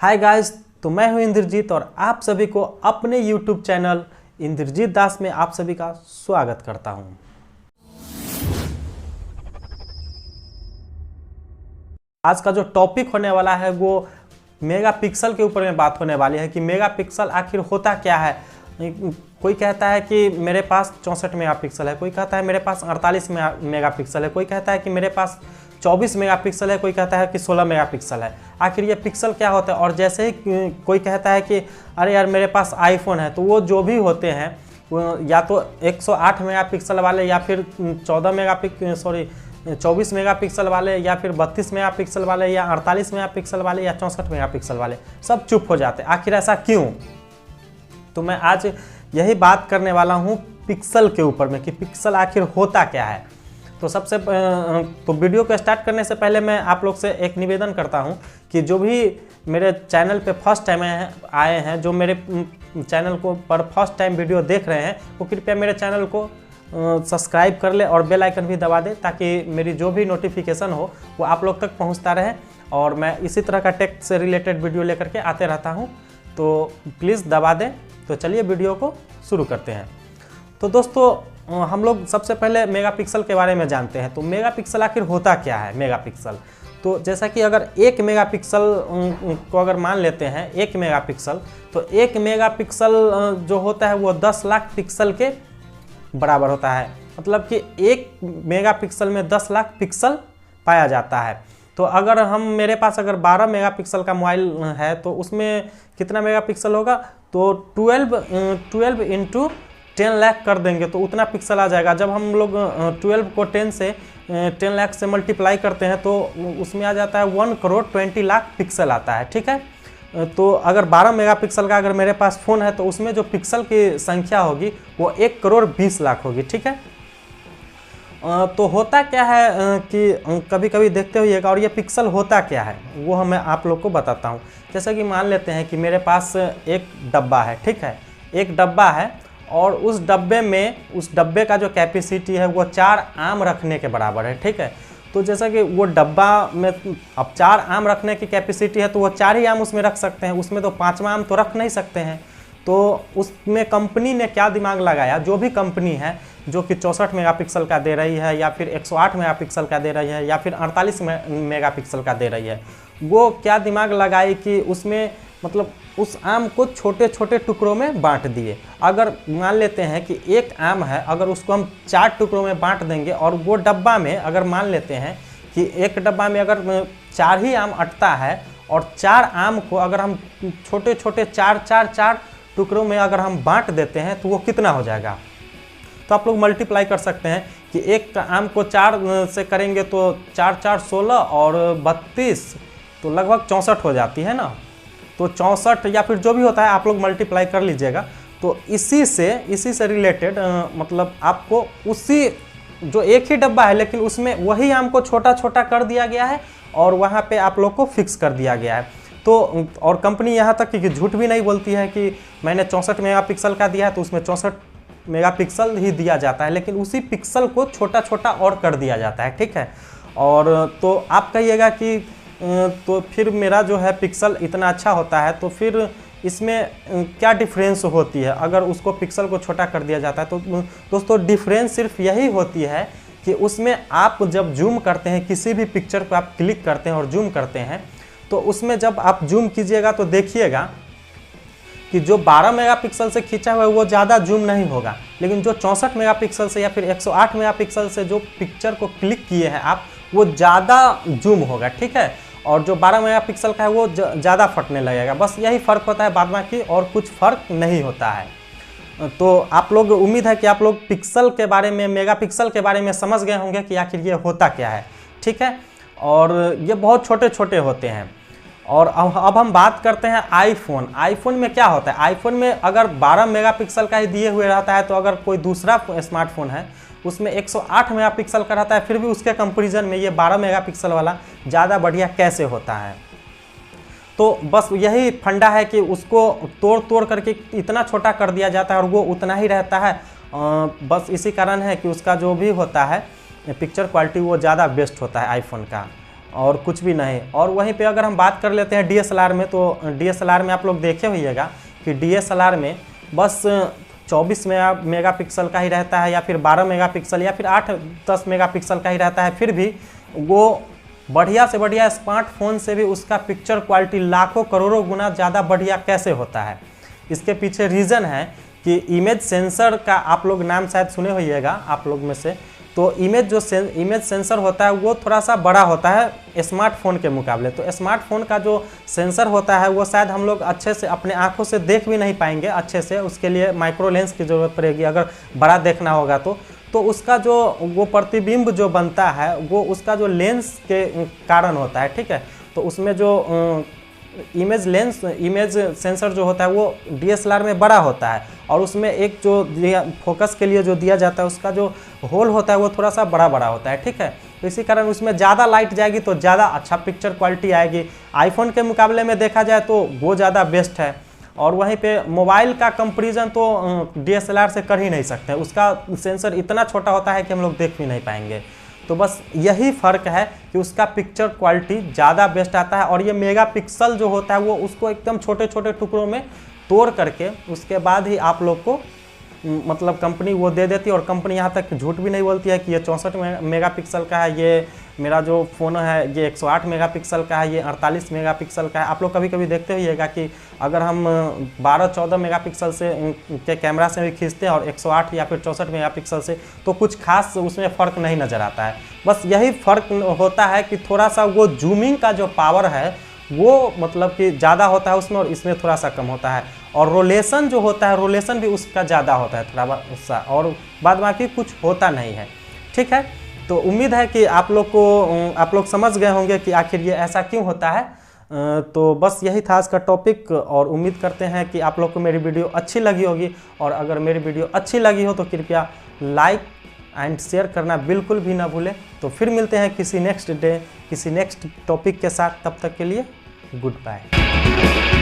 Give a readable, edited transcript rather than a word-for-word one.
Hi guys, तो मैं हूं इंद्रजीत और आप सभी को अपने YouTube चैनल इंद्रजीत दास में आप सभी का स्वागत करता हूं। आज का जो टॉपिक होने वाला है वो मेगापिक्सल के ऊपर में बात होने वाली है कि मेगापिक्सल आखिर होता क्या है। कोई कहता है कि मेरे पास 64 मेगापिक्सल है, कोई कहता है मेरे पास 48 मेगापिक्सल है, कोई कहता है कि मेरे पास 24 मेगापिक्सल है, कोई कहता है कि 16 मेगापिक्सल है। आखिर ये पिक्सल क्या होता है? और जैसे ही कोई कहता है कि अरे यार मेरे पास आईफोन है, तो वो जो भी होते हैं वो या तो 108 मेगापिक्सल वाले या फिर 24 मेगापिक्सल वाले या फिर 32 मेगापिक्सल वाले या 48 मेगापिक्सल वाले या 64 मेगापिक्सल वाले सब चुप हो जाते हैं। आखिर ऐसा क्यों? तो मैं आज यही बात करने वाला हूँ पिक्सल के ऊपर में कि पिक्सल आखिर होता क्या है। तो वीडियो को स्टार्ट करने से पहले मैं आप लोग से एक निवेदन करता हूं कि जो भी मेरे चैनल पे फर्स्ट टाइम आए हैं, जो मेरे चैनल को पर फर्स्ट टाइम वीडियो देख रहे हैं, वो कृपया मेरे चैनल को सब्सक्राइब कर ले और बेल आइकन भी दबा दे ताकि मेरी जो भी नोटिफिकेशन हो वो आप लोग तक पहुंचता रहे। और मैं इसी तरह का टेक से रिलेटेड वीडियो लेकर के आते रहता हूं, तो प्लीज़ दबा दें। तो चलिए वीडियो को शुरू करते हैं। तो दोस्तों, हम लोग सबसे पहले मेगापिक्सल के बारे में जानते हैं। तो मेगापिक्सल आखिर होता क्या है? मेगापिक्सल तो जैसा कि अगर 1 मेगापिक्सल को अगर मान लेते हैं 1 मेगापिक्सल, तो 1 मेगापिक्सल जो होता है वो 10 लाख पिक्सल के बराबर होता है। मतलब कि 1 मेगापिक्सल में 10 लाख पिक्सल पाया जाता है। तो अगर मेरे पास अगर 12 मेगापिक्सल का मोबाइल है तो उसमें कितना मेगापिक्सल होगा? तो 12 इंटू 10 लाख कर देंगे तो उतना पिक्सल आ जाएगा। जब हम लोग 12 को 10 लाख से मल्टीप्लाई करते हैं तो उसमें आ जाता है 1 करोड़ 20 लाख पिक्सल आता है। ठीक है, तो अगर 12 मेगापिक्सल का अगर मेरे पास फ़ोन है तो उसमें जो पिक्सल की संख्या होगी वो 1 करोड़ 20 लाख होगी। ठीक है, तो होता क्या है कि कभी कभी देखते होइएगा। और ये पिक्सल होता क्या है वो मैं आप लोग को बताता हूँ। जैसा कि मान लेते हैं कि मेरे पास एक डब्बा है। ठीक है, एक डब्बा है और उस डब्बे का जो कैपेसिटी है वो 4 आम रखने के बराबर है। ठीक है, तो जैसा कि वो डब्बा में अब 4 आम रखने की कैपेसिटी है तो वो 4 ही आम उसमें रख सकते हैं, उसमें तो 5वां आम तो रख नहीं सकते हैं। तो उसमें कंपनी ने क्या दिमाग लगाया, जो भी कंपनी है जो कि 64 मेगापिक्सल का दे रही है या फिर 108 मेगापिक्सल का दे रही है या फिर 48 मेगापिक्सल का दे रही है, वो क्या दिमाग लगाई कि उसमें मतलब उस आम को छोटे छोटे टुकड़ों में बांट दिए। अगर मान लेते हैं कि एक आम है, अगर उसको हम 4 टुकड़ों में बांट देंगे और वो डब्बा में अगर मान लेते हैं कि एक डब्बा में अगर 4 ही आम अटता है और 4 आम को अगर हम छोटे छोटे 4 टुकड़ों में अगर हम बांट देते हैं तो वो कितना हो जाएगा? तो आप लोग मल्टीप्लाई कर सकते हैं कि एक आम को 4 से करेंगे तो 4 16 और 32 तो लगभग 64 हो जाती है ना। तो 64 या फिर जो भी होता है आप लोग मल्टीप्लाई कर लीजिएगा। तो इसी से रिलेटेड मतलब आपको उसी जो एक ही डब्बा है लेकिन उसमें वही आम को छोटा छोटा कर दिया गया है और वहाँ पे आप लोग को फिक्स कर दिया गया है। तो और कंपनी यहाँ तक कि झूठ भी नहीं बोलती है कि मैंने 64 मेगापिक्सल का दिया है तो उसमें 64 मेगापिक्सल ही दिया जाता है, लेकिन उसी पिक्सल को छोटा छोटा और कर दिया जाता है। ठीक है, और तो आप कहिएगा कि तो फिर मेरा जो है पिक्सल इतना अच्छा होता है तो फिर इसमें क्या डिफरेंस होती है अगर उसको पिक्सल को छोटा कर दिया जाता है? तो दोस्तों, डिफरेंस सिर्फ यही होती है कि उसमें आप जब जूम करते हैं, किसी भी पिक्चर को आप क्लिक करते हैं और जूम करते हैं, तो उसमें जब आप जूम कीजिएगा तो देखिएगा कि जो 12 मेगापिक्सल से खींचा हुआ है वो ज़्यादा जूम नहीं होगा, लेकिन जो 64 मेगापिक्सल से या फिर 108 मेगापिक्सल से जो पिक्चर को क्लिक किए हैं आप, वो ज़्यादा जूम होगा। ठीक है, और जो 12 मेगापिक्सल का है वो ज़्यादा फटने लगेगा। बस यही फ़र्क होता है, बाद बाकी और कुछ फ़र्क नहीं होता है। तो आप लोग, उम्मीद है कि आप लोग पिक्सल के बारे में, मेगापिक्सल के बारे में समझ गए होंगे कि आखिर ये होता क्या है। ठीक है, और ये बहुत छोटे छोटे होते हैं। और अब हम बात करते हैं आईफोन। आईफोन में क्या होता है? आईफोन में अगर 12 मेगापिक्सल का ही दिए हुए रहता है तो अगर कोई दूसरा स्मार्टफोन है उसमें 108 मेगापिक्सल का रहता है, फिर भी उसके कंपैरिजन में ये 12 मेगापिक्सल वाला ज़्यादा बढ़िया कैसे होता है? तो बस यही फंडा है कि उसको तोड़ करके इतना छोटा कर दिया जाता है और वो उतना ही रहता है। बस इसी कारण है कि उसका जो भी होता है पिक्चर क्वालिटी वो ज़्यादा बेस्ट होता है आईफोन का। और कुछ भी नहीं। और वहीं पे अगर हम बात कर लेते हैं DSLR में, तो DSLR में आप लोग देखे होइएगा कि DSLR में बस 24 मेगापिक्सल का ही रहता है, या फिर 12 मेगापिक्सल, या फिर 8-10 मेगापिक्सल का ही रहता है। फिर भी वो बढ़िया से बढ़िया स्मार्टफोन से भी उसका पिक्चर क्वालिटी लाखों करोड़ों गुना ज़्यादा बढ़िया कैसे होता है। इसके पीछे रीज़न है कि इमेज सेंसर का आप लोग नाम शायद सुने होइएगा आप लोग में से। तो इमेज सेंसर होता है वो थोड़ा सा बड़ा होता है स्मार्टफोन के मुकाबले। तो स्मार्टफोन का जो सेंसर होता है वो शायद हम लोग अच्छे से अपने आँखों से देख भी नहीं पाएंगे अच्छे से, उसके लिए माइक्रो लेंस की ज़रूरत पड़ेगी अगर बड़ा देखना होगा तो उसका जो वो प्रतिबिंब जो बनता है वो उसका जो लेंस के कारण होता है, ठीक है। तो उसमें जो इमेज सेंसर जो होता है वो DSLR में बड़ा होता है, और उसमें एक जो फोकस के लिए जो दिया जाता है उसका जो होल होता है वो थोड़ा सा बड़ा होता है, ठीक है। तो इसी कारण उसमें ज़्यादा लाइट जाएगी तो ज़्यादा अच्छा पिक्चर क्वालिटी आएगी। आईफोन के मुकाबले में देखा जाए तो वो ज़्यादा बेस्ट है। और वहीं पे मोबाइल का कंपैरिजन तो DSLR से कर ही नहीं सकते, उसका सेंसर इतना छोटा होता है कि हम लोग देख भी नहीं पाएंगे। तो बस यही फ़र्क है कि उसका पिक्चर क्वालिटी ज़्यादा बेस्ट आता है। और ये मेगापिक्सल जो होता है वो उसको एकदम छोटे छोटे टुकड़ों में तोड़ करके उसके बाद ही आप लोग को मतलब कंपनी वो दे देती है। और कंपनी यहाँ तक झूठ भी नहीं बोलती है कि ये 64 मेगापिक्सल का है, ये मेरा जो फ़ोन है ये 108 मेगापिक्सल का है, ये 48 मेगापिक्सल का है। आप लोग कभी कभी देखते होइएगा कि अगर हम 12-14 मेगापिक्सल से के कैमरा से भी खींचते हैं और 108 या फिर 64 मेगापिक्सल से, तो कुछ खास उसमें फ़र्क नहीं नज़र आता है। बस यही फ़र्क होता है कि थोड़ा सा वो जूमिंग का जो पावर है वो मतलब कि ज़्यादा होता है उसमें, और इसमें थोड़ा सा कम होता है। और रोलेशन जो होता है, रोलेशन भी उसका ज़्यादा होता है थोड़ा सा, और बाद बाकी कुछ होता नहीं है, ठीक है। तो उम्मीद है कि आप लोग समझ गए होंगे कि आखिर ये ऐसा क्यों होता है। तो बस यही था आज का टॉपिक, और उम्मीद करते हैं कि आप लोग को मेरी वीडियो अच्छी लगी होगी। और अगर मेरी वीडियो अच्छी लगी हो तो कृपया लाइक एंड शेयर करना बिल्कुल भी ना भूलें। तो फिर मिलते हैं किसी नेक्स्ट टॉपिक के साथ, तब तक के लिए गुड बाय।